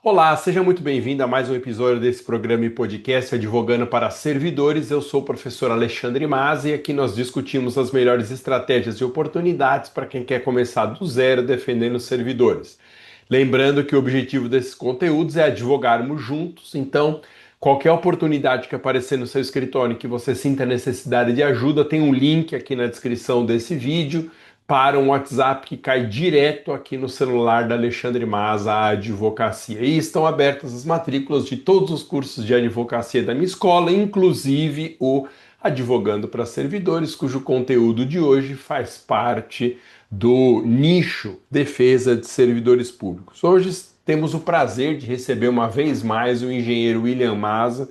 Olá, seja muito bem-vindo a mais um episódio desse programa e podcast Advogando para Servidores. Eu sou o professor Alexandre Mazzi e aqui nós discutimos as melhores estratégias e oportunidades para quem quer começar do zero defendendo os servidores. Lembrando que o objetivo desses conteúdos é advogarmos juntos, então qualquer oportunidade que aparecer no seu escritório em que você sinta necessidade de ajuda, tem um link aqui na descrição desse vídeo para um WhatsApp que cai direto aqui no celular da Alexandre Maza, a advocacia. E estão abertas as matrículas de todos os cursos de advocacia da minha escola, inclusive o Advogando para Servidores, cujo conteúdo de hoje faz parte do nicho Defesa de Servidores Públicos. Hoje temos o prazer de receber uma vez mais o engenheiro William Maza.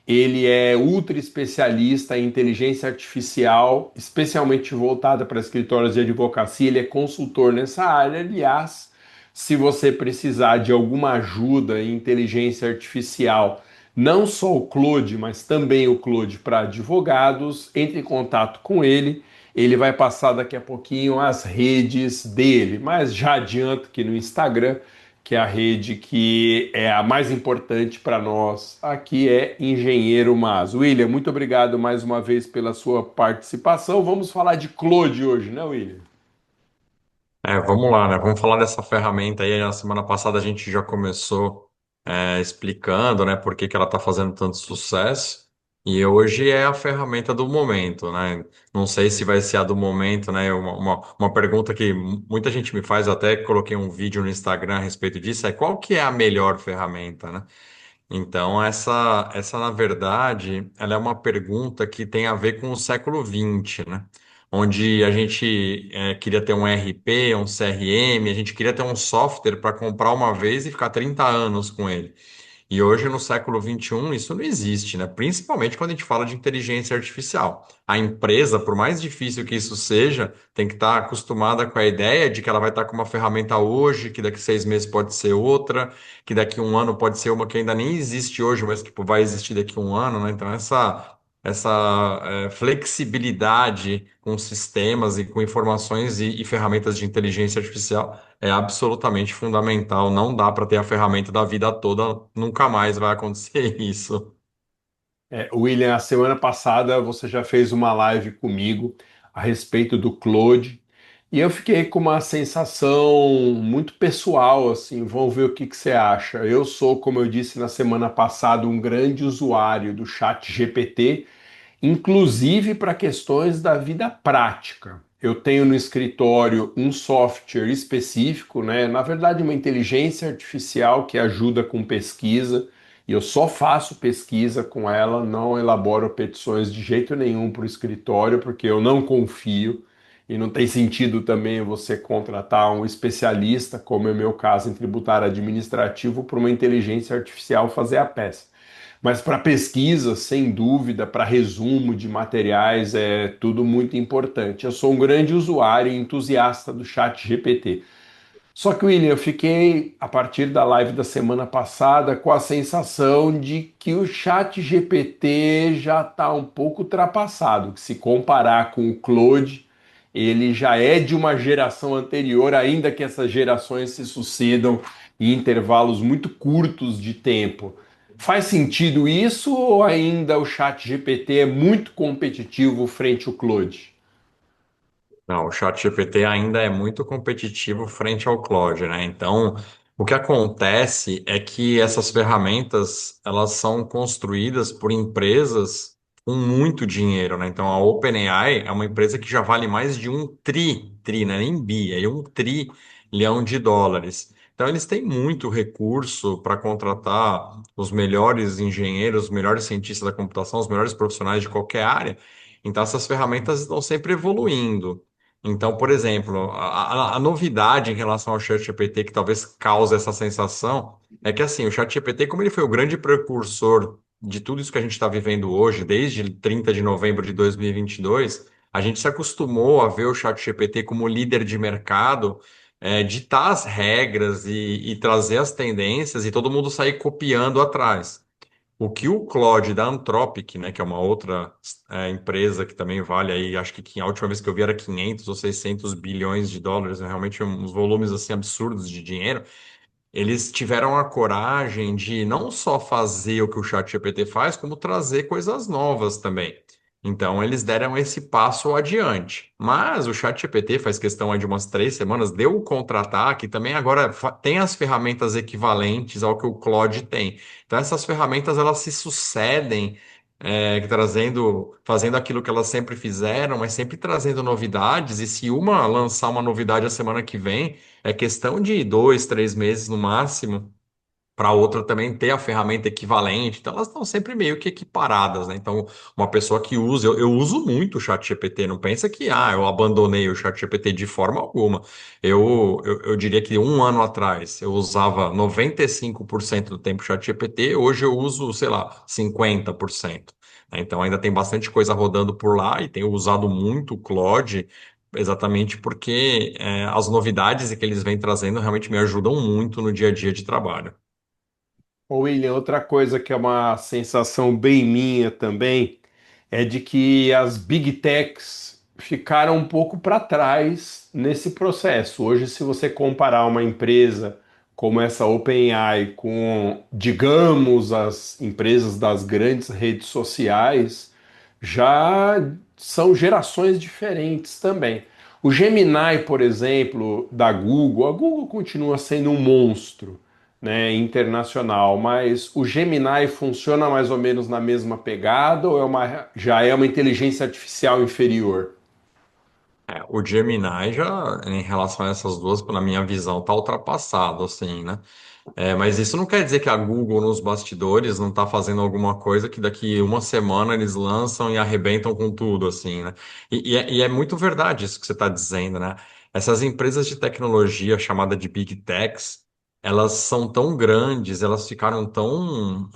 Ele é ultra especialista em inteligência artificial, especialmente voltada para escritórios de advocacia. Ele é consultor nessa área. Aliás, se você precisar de alguma ajuda em inteligência artificial, não só o Claude, mas também o Claude para advogados, entre em contato com ele. Ele vai passar daqui a pouquinho as redes dele, mas já adianto que no Instagram, que é a rede que é a mais importante para nós aqui, é Engenheiro Mas. William, muito obrigado mais uma vez pela sua participação. Vamos falar de Claude hoje, né, William? Vamos lá, né? Vamos falar dessa ferramenta aí. Na semana passada a gente já começou explicando, né, por que que ela está fazendo tanto sucesso. E hoje é a ferramenta do momento, né? Não sei se vai ser a do momento, né? Uma pergunta que muita gente me faz, eu até coloquei um vídeo no Instagram a respeito disso, é qual que é a melhor ferramenta, né? Então, essa, na verdade, ela é uma pergunta que tem a ver com o século XX, né? Onde a gente queria ter um RP, um CRM, a gente queria ter um software para comprar uma vez e ficar 30 anos com ele. E hoje, no século XXI, isso não existe, né? Principalmente quando a gente fala de inteligência artificial. A empresa, por mais difícil que isso seja, tem que estar acostumada com a ideia de que ela vai estar com uma ferramenta hoje, que daqui 6 meses pode ser outra, que daqui 1 ano pode ser uma que ainda nem existe hoje, mas tipo, vai existir daqui 1 ano, né? Então, essa flexibilidade com sistemas e com informações e ferramentas de inteligência artificial é absolutamente fundamental. Não dá para ter a ferramenta da vida toda, nunca mais vai acontecer isso. William, a semana passada você já fez uma live comigo a respeito do Claude e eu fiquei com uma sensação muito pessoal, assim, vamos ver o que que você acha. Eu sou, como eu disse na semana passada, um grande usuário do chat GPT, inclusive para questões da vida prática. Eu tenho no escritório um software específico, né? Na verdade, uma inteligência artificial que ajuda com pesquisa, e eu só faço pesquisa com ela, não elaboro petições de jeito nenhum para o escritório, porque eu não confio, e não tem sentido também você contratar um especialista, como é o meu caso em tributário administrativo, para uma inteligência artificial fazer a peça. Mas para pesquisa, sem dúvida, para resumo de materiais, é tudo muito importante. Eu sou um grande usuário e entusiasta do chat GPT. Só que, William, eu fiquei, a partir da live da semana passada, com a sensação de que o chat GPT já está um pouco ultrapassado, que se comparar com o Claude, ele já é de uma geração anterior, ainda que essas gerações se sucedam em intervalos muito curtos de tempo. Faz sentido isso ou ainda o chat GPT é muito competitivo frente ao Claude? Não, o ChatGPT ainda é muito competitivo frente ao Claude, né? Então, o que acontece é que essas ferramentas, elas são construídas por empresas com muito dinheiro, né? Então, a OpenAI é uma empresa que já vale mais de um tri, né? Nem bi, é um trilhão de dólares. Então, eles têm muito recurso para contratar os melhores engenheiros, os melhores cientistas da computação, os melhores profissionais de qualquer área. Então, essas ferramentas estão sempre evoluindo. Então, por exemplo, a novidade em relação ao ChatGPT que talvez cause essa sensação é que assim, o ChatGPT, como ele foi o grande precursor de tudo isso que a gente está vivendo hoje, desde 30 de novembro de 2022, a gente se acostumou a ver o ChatGPT como líder de mercado, ditar as regras e trazer as tendências e todo mundo sair copiando atrás. O que o Claude da Anthropic, né, que é uma outra empresa que também vale aí, acho que a última vez que eu vi era 500 ou 600 bilhões de dólares, né, realmente uns volumes assim absurdos de dinheiro. eles tiveram a coragem de não só fazer o que o ChatGPT faz, como trazer coisas novas também. Então, eles deram esse passo adiante. Mas o ChatGPT faz questão aí de umas 3 semanas, deu o contra-ataque, também agora tem as ferramentas equivalentes ao que o Claude tem. Então, essas ferramentas elas se sucedem, fazendo aquilo que elas sempre fizeram, mas sempre trazendo novidades. E se uma lançar uma novidade a semana que vem, é questão de 2, 3 meses no máximo para a outra também ter a ferramenta equivalente. Então, elas estão sempre meio que equiparadas, né? Então, uma pessoa que usa, eu uso muito o ChatGPT, não pensa que, eu abandonei o ChatGPT de forma alguma. Eu diria que um ano atrás eu usava 95% do tempo o ChatGPT, hoje eu uso, sei lá, 50%. Né? Então, ainda tem bastante coisa rodando por lá e tenho usado muito o Claude. Exatamente porque as novidades que eles vêm trazendo realmente me ajudam muito no dia a dia de trabalho. Ô, William, outra coisa que é uma sensação bem minha também é de que as big techs ficaram um pouco para trás nesse processo. Hoje, se você comparar uma empresa como essa OpenAI com, digamos, as empresas das grandes redes sociais, já são gerações diferentes também. O Gemini, por exemplo, da Google, a Google continua sendo um monstro, né, internacional, mas o Gemini funciona mais ou menos na mesma pegada ou já é uma inteligência artificial inferior? O Gemini já, em relação a essas duas, na minha visão, está ultrapassado, assim, né? Mas isso não quer dizer que a Google nos bastidores não está fazendo alguma coisa que daqui uma semana eles lançam e arrebentam com tudo, assim, né? E é muito verdade isso que você está dizendo, né? Essas empresas de tecnologia chamada de Big Techs, elas são tão grandes, elas ficaram tão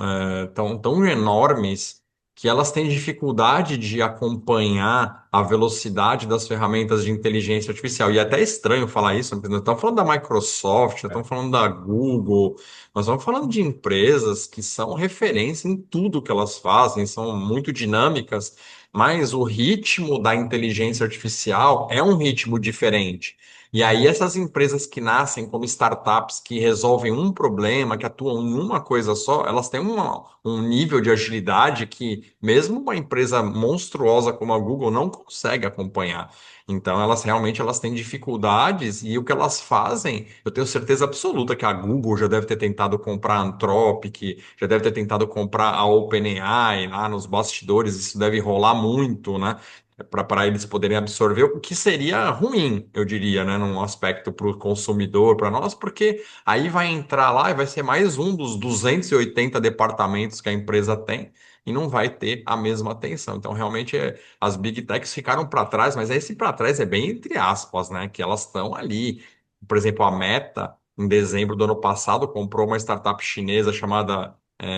enormes que elas têm dificuldade de acompanhar a velocidade das ferramentas de inteligência artificial. E é até estranho falar isso, porque nós estamos falando da Microsoft, nós estamos falando da Google, nós estamos falando de empresas que são referência em tudo que elas fazem, são muito dinâmicas, mas o ritmo da inteligência artificial é um ritmo diferente. E aí, essas empresas que nascem como startups que resolvem um problema, que atuam em uma coisa só, elas têm um nível de agilidade que mesmo uma empresa monstruosa como a Google não consegue acompanhar. Então, elas têm dificuldades e o que elas fazem, eu tenho certeza absoluta que a Google já deve ter tentado comprar a Anthropic, já deve ter tentado comprar a OpenAI lá nos bastidores, isso deve rolar muito, né? Para eles poderem absorver, o que seria ruim, eu diria, né, num aspecto para o consumidor, para nós, porque aí vai entrar lá e vai ser mais um dos 280 departamentos que a empresa tem e não vai ter a mesma atenção. Então, realmente, as Big Techs ficaram para trás, mas esse para trás é bem entre aspas, né, que elas estão ali. Por exemplo, a Meta, em dezembro do ano passado, comprou uma startup chinesa chamada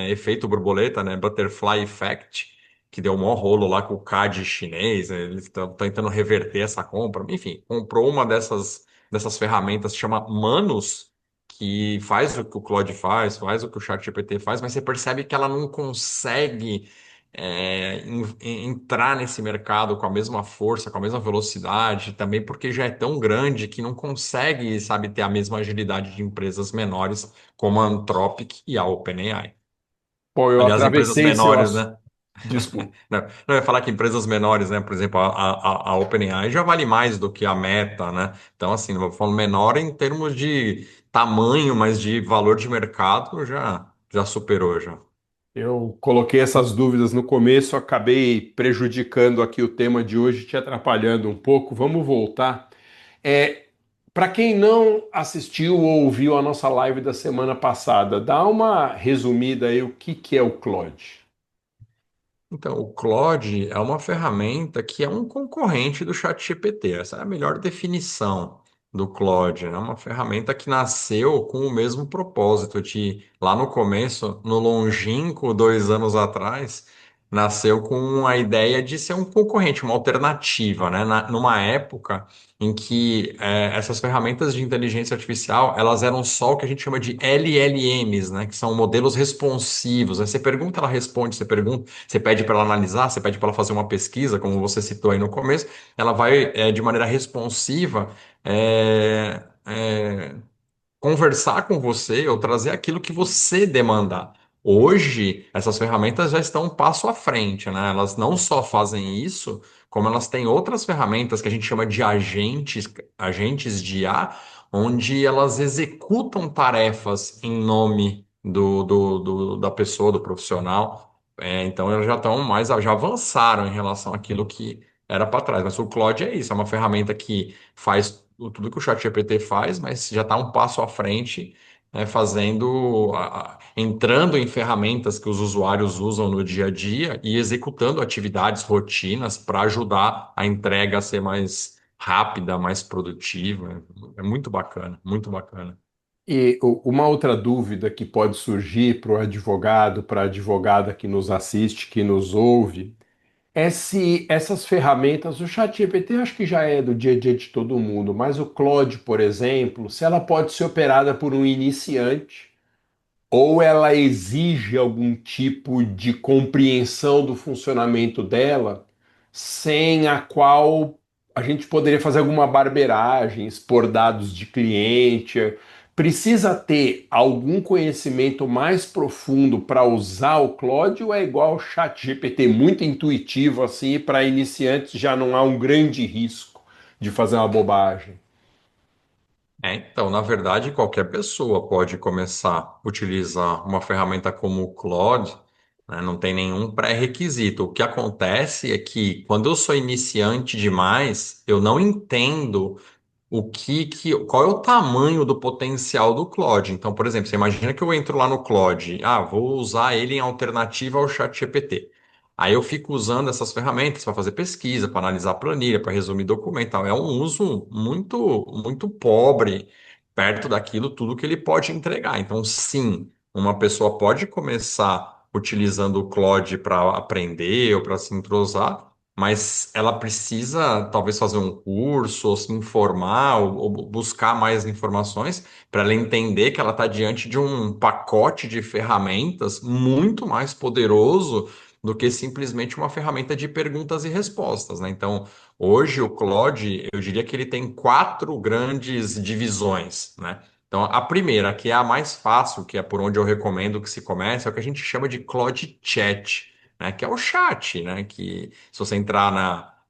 Efeito Borboleta, né, Butterfly Effect, que deu um maior rolo lá com o CAD chinês, né? Eles estão tentando reverter essa compra. Enfim, comprou uma dessas ferramentas que chama Manus, que faz o que o Claude faz o que o ChatGPT faz, mas você percebe que ela não consegue entrar nesse mercado com a mesma força, com a mesma velocidade, também porque já é tão grande que não consegue, sabe, ter a mesma agilidade de empresas menores como a Anthropic e a OpenAI. Pô, eu Aliás, empresas atravessei seu menores, assunto. né? Desculpa. Não, eu ia falar que empresas menores, né? Por exemplo, a OpenAI já vale mais do que a Meta, né? Então, assim, eu falo menor em termos de tamanho, mas de valor de mercado já superou já. Eu coloquei essas dúvidas no começo, acabei prejudicando aqui o tema de hoje, te atrapalhando um pouco. Vamos voltar. É, para quem não assistiu ou ouviu a nossa live da semana passada, dá uma resumida aí o que é o Claude. Então, o Claude é uma ferramenta que é um concorrente do ChatGPT. Essa é a melhor definição do Claude, né? É uma ferramenta que nasceu com o mesmo propósito de, lá no começo, no longínquo 2 anos atrás, nasceu com a ideia de ser um concorrente, uma alternativa, né? Numa época em que essas ferramentas de inteligência artificial, elas eram só o que a gente chama de LLMs, né? Que são modelos responsivos. Aí você pergunta, ela responde, você pergunta, você pede para ela analisar, você pede para ela fazer uma pesquisa, como você citou aí no começo, ela vai, de maneira responsiva, é, é, conversar com você ou trazer aquilo que você demandar. Hoje, essas ferramentas já estão um passo à frente, né? Elas não só fazem isso, como elas têm outras ferramentas que a gente chama de agentes de IA, onde elas executam tarefas em nome da pessoa, do profissional. Então, elas já estão mais, já avançaram em relação àquilo que era para trás. Mas o Claude é isso, é uma ferramenta que faz tudo que o ChatGPT faz, mas já está um passo à frente, né, entrando em ferramentas que os usuários usam no dia a dia e executando atividades, rotinas para ajudar a entrega a ser mais rápida, mais produtiva. É muito bacana, muito bacana. E uma outra dúvida que pode surgir para o advogado, para a advogada que nos assiste, que nos ouve, é se essas ferramentas, o ChatGPT acho que já é do dia a dia de todo mundo, mas o Claude, por exemplo, se ela pode ser operada por um iniciante ou ela exige algum tipo de compreensão do funcionamento dela, sem a qual a gente poderia fazer alguma barbeiragem, expor dados de cliente. Precisa ter algum conhecimento mais profundo para usar o Claude ou é igual ao ChatGPT, muito intuitivo assim, e para iniciantes já não há um grande risco de fazer uma bobagem? Então, na verdade, qualquer pessoa pode começar a utilizar uma ferramenta como o Claude, né? Não tem nenhum pré-requisito. O que acontece é que quando eu sou iniciante demais, eu não entendo qual é o tamanho do potencial do Claude. Então, por exemplo, você imagina que eu entro lá no Claude, vou usar ele em alternativa ao ChatGPT. Aí eu fico usando essas ferramentas para fazer pesquisa, para analisar planilha, para resumir documento. E tal. É um uso muito, muito pobre perto daquilo tudo que ele pode entregar. Então, sim, uma pessoa pode começar utilizando o Claude para aprender ou para se entrosar, mas ela precisa talvez fazer um curso, ou se informar, ou buscar mais informações para ela entender que ela está diante de um pacote de ferramentas muito mais poderoso do que simplesmente uma ferramenta de perguntas e respostas, né? Então, hoje o Claude, eu diria que ele tem quatro grandes divisões, né? Então, a primeira, que é a mais fácil, que é por onde eu recomendo que se comece, é o que a gente chama de Claude Chat, né? Que é o chat, né? Que se você entrar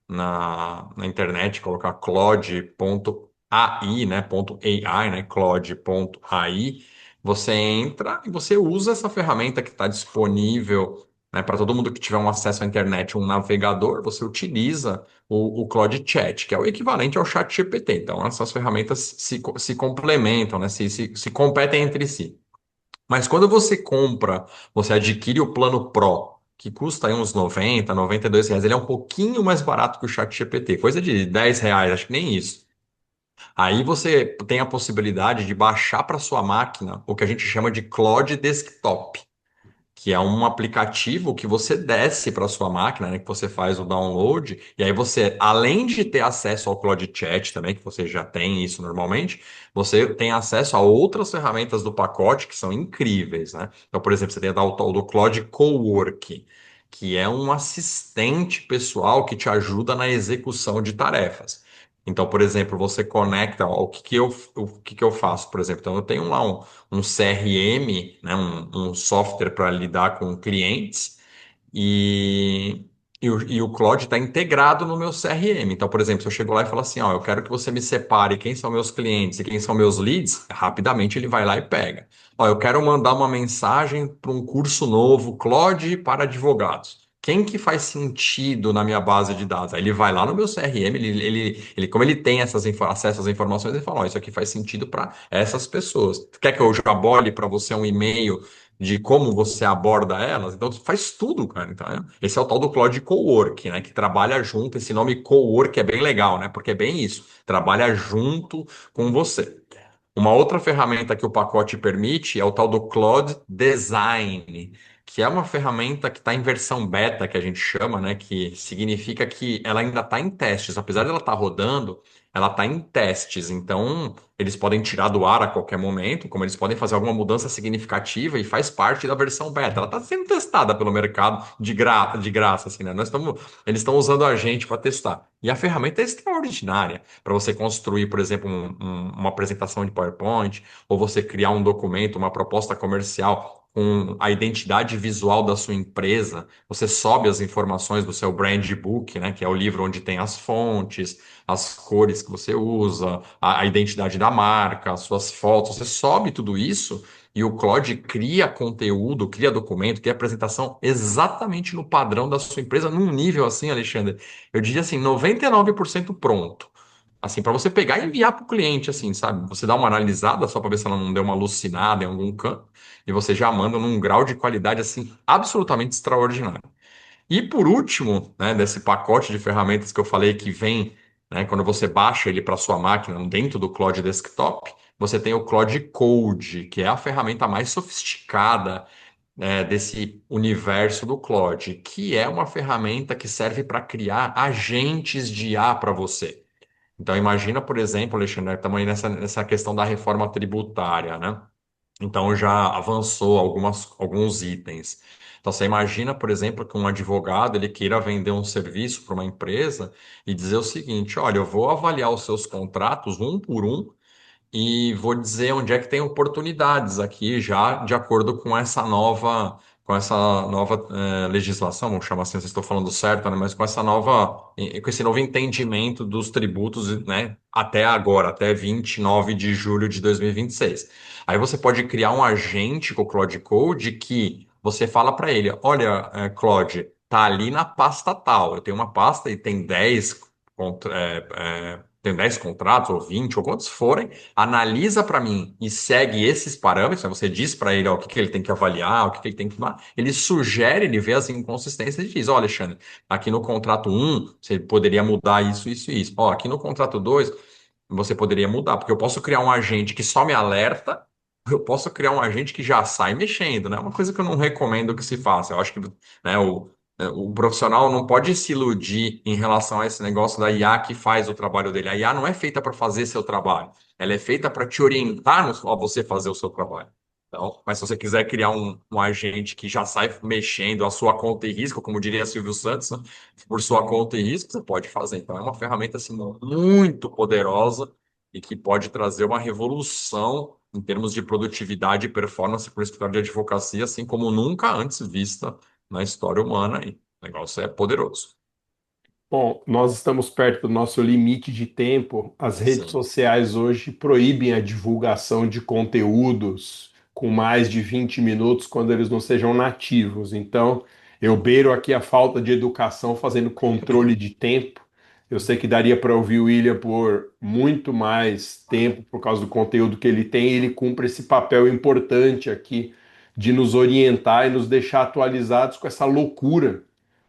na internet, colocar claude.ai, né? .ai, né? Claude.ai, você entra e você usa essa ferramenta que está disponível, né, para todo mundo que tiver um acesso à internet, um navegador, você utiliza o Claude Chat, que é o equivalente ao Chat GPT. Então, essas ferramentas se complementam, né? Se competem entre si. Mas quando você compra, você adquire o plano Pro, que custa aí uns 90, R$ 92, ele é um pouquinho mais barato que o ChatGPT, coisa de R$ 10, acho que nem isso. Aí você tem a possibilidade de baixar para sua máquina o que a gente chama de Claude Desktop, que é um aplicativo que você desce para sua máquina, né, que você faz o download, e aí você, além de ter acesso ao Cloud Chat também, que você já tem isso normalmente, você tem acesso a outras ferramentas do pacote que são incríveis, né? Então, por exemplo, você tem o tal do Cloud Cowork, que é um assistente pessoal que te ajuda na execução de tarefas. Então, por exemplo, você conecta, ó, o que que eu faço, por exemplo. Então, eu tenho lá um CRM, né, um software para lidar com clientes, e, e o Claude está integrado no meu CRM. Então, por exemplo, se eu chego lá e falo assim, ó, eu quero que você me separe quem são meus clientes e quem são meus leads, rapidamente ele vai lá e pega. Ó, eu quero mandar uma mensagem para um curso novo, Claude para advogados. Quem que faz sentido na minha base de dados? Aí ele vai lá no meu CRM, como ele tem acesso às informações, ele fala, ó, isso aqui faz sentido para essas pessoas. Quer que eu jabole para você um e-mail de como você aborda elas? Então faz tudo, cara. Então, esse é o tal do Cloud Cowork, né? Que trabalha junto. Esse nome Cowork é bem legal, né? Porque é bem isso. Trabalha junto com você. Uma outra ferramenta que o pacote permite é o tal do Cloud Design, que é uma ferramenta que está em versão beta, que a gente chama, né? Que significa que ela ainda está em testes. Apesar dela estar rodando, ela está em testes. Então, eles podem tirar do ar a qualquer momento, como eles podem fazer alguma mudança significativa e faz parte da versão beta. Ela está sendo testada pelo mercado de graça, assim, né? Eles estão usando a gente para testar. E a ferramenta é extraordinária para você construir, por exemplo, uma apresentação de PowerPoint, ou você criar um documento, uma proposta comercial com a identidade visual da sua empresa. Você sobe as informações do seu brand book, né, que é o livro onde tem as fontes, as cores que você usa, a identidade da marca, as suas fotos. Você sobe tudo isso e o Claude cria conteúdo, cria documento, cria apresentação exatamente no padrão da sua empresa, num nível assim, Alexandre. Eu diria assim, 99% pronto. Assim, para você pegar e enviar para o cliente, assim, sabe? Você dá uma analisada só para ver se ela não deu uma alucinada em algum canto, e você já manda num grau de qualidade, assim, absolutamente extraordinário. E por último, né, desse pacote de ferramentas que eu falei que vem, né, quando você baixa ele para sua máquina dentro do Claude Desktop, você tem o Claude Code, que é a ferramenta mais sofisticada, desse universo do Claude, que é uma ferramenta que serve para criar agentes de IA para você. Então, imagina, por exemplo, Alexandre, estamos aí nessa questão da reforma tributária, né? Então, já avançou alguns itens. Então, você imagina, por exemplo, que um advogado ele queira vender um serviço para uma empresa e dizer o seguinte: olha, eu vou avaliar os seus contratos um por um e vou dizer onde é que tem oportunidades aqui já de acordo com essa nova legislação, vamos chamar assim, não sei se estou falando certo, né? Mas com esse novo entendimento dos tributos, né? Até agora, até 29 de julho de 2026. Aí você pode criar um agente com o Claude Code que você fala para ele, olha, Claude, tá ali na pasta tal. Eu tenho uma pasta e tem 10 contratos, ou 20, ou quantos forem, analisa para mim e segue esses parâmetros, né? Você diz para ele ó, o que que ele tem que avaliar, o que que ele tem que tomar, ele sugere, ele vê as inconsistências e diz, ó, Alexandre, aqui no contrato um você poderia mudar isso, isso e isso. Ó, aqui no contrato 2 você poderia mudar, porque eu posso criar um agente que só me alerta, eu posso criar um agente que já sai mexendo, né? Uma coisa que eu não recomendo que se faça. Eu acho que, né, o profissional não pode se iludir em relação a esse negócio da IA que faz o trabalho dele. A IA não é feita para fazer seu trabalho. Ela é feita para te orientar a você fazer o seu trabalho. Então, mas se você quiser criar um agente que já sai mexendo a sua conta e risco, como diria Silvio Santos, né, por sua conta e risco, você pode fazer. Então, é uma ferramenta assim, muito poderosa e que pode trazer uma revolução em termos de produtividade e performance para o escritório de advocacia, assim como nunca antes vista na história humana. E o negócio é poderoso. Bom, nós estamos perto do nosso limite de tempo. As redes Sim. sociais hoje proíbem a divulgação de conteúdos com mais de 20 minutos quando eles não sejam nativos. Então, eu beiro aqui a falta de educação fazendo controle de tempo. Eu sei que daria para ouvir o William por muito mais tempo por causa do conteúdo que ele tem, e ele cumpre esse papel importante aqui de nos orientar e nos deixar atualizados com essa loucura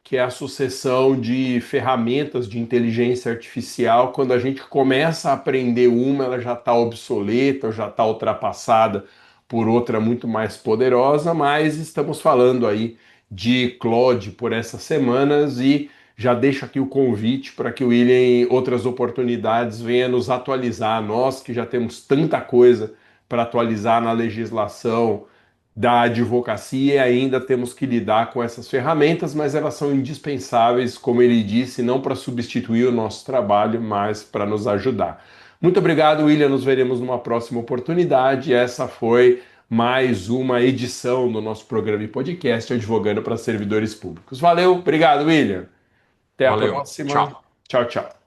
que é a sucessão de ferramentas de inteligência artificial. Quando a gente começa a aprender uma, ela já está obsoleta, já está ultrapassada por outra muito mais poderosa, mas estamos falando aí de Claude por essas semanas e já deixo aqui o convite para que o William, em outras oportunidades, venha nos atualizar, nós que já temos tanta coisa para atualizar na legislação da advocacia e ainda temos que lidar com essas ferramentas, mas elas são indispensáveis, como ele disse, não para substituir o nosso trabalho, mas para nos ajudar. Muito obrigado, William. Nos veremos numa próxima oportunidade. Essa foi mais uma edição do nosso programa e podcast Advogando para Servidores Públicos. Valeu, obrigado, William. Até a Valeu. próxima. Tchau. Tchau, tchau.